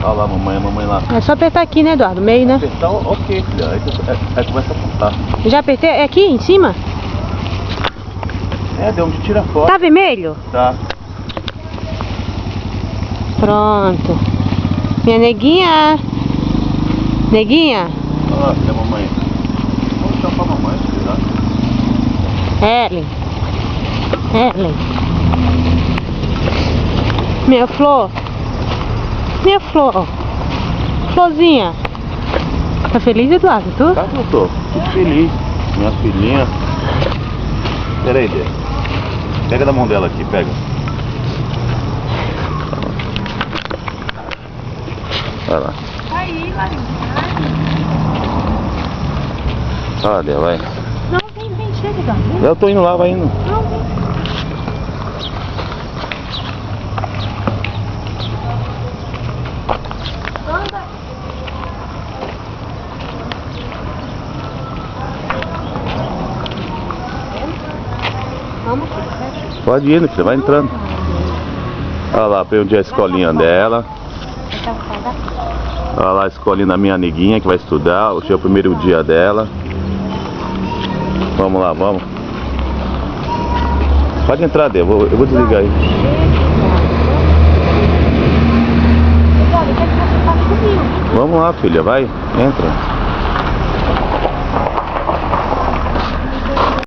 Olha lá, mamãe, a mamãe lá. É só apertar aqui, né, Eduardo? Meio, né? Apertar, ok, filha. Aí começa a apontar. Eu já apertei. É aqui, em cima? É, deu onde tira foto. Tá vermelho? Tá. Pronto. Minha neguinha. Neguinha. Olha lá, filha, a mamãe. Vamos chamar a mamãe, filha. Ellen. Ellen. Minha flor. Minha flor. Florzinha. Tá feliz, Eduardo? Tu? Tá, eu tô. Fico feliz. Minha filhinha. Pera aí, Dê. Pega da mão dela aqui, pega. Vai lá. Aí, Larinha. Olha, vai. Não, vem, chega, Eduardo. Vem. Eu tô indo lá, vai indo. Não, vem. Vamos, filho. Pode ir, filha, vai entrando. Olha lá, onde é a escolinha dela. Olha lá a escolinha da minha amiguinha que vai estudar. Hoje é o primeiro dia dela. Vamos lá, vamos. Pode entrar, Dê, eu vou desligar aí. Vamos lá, filha, vai, entra.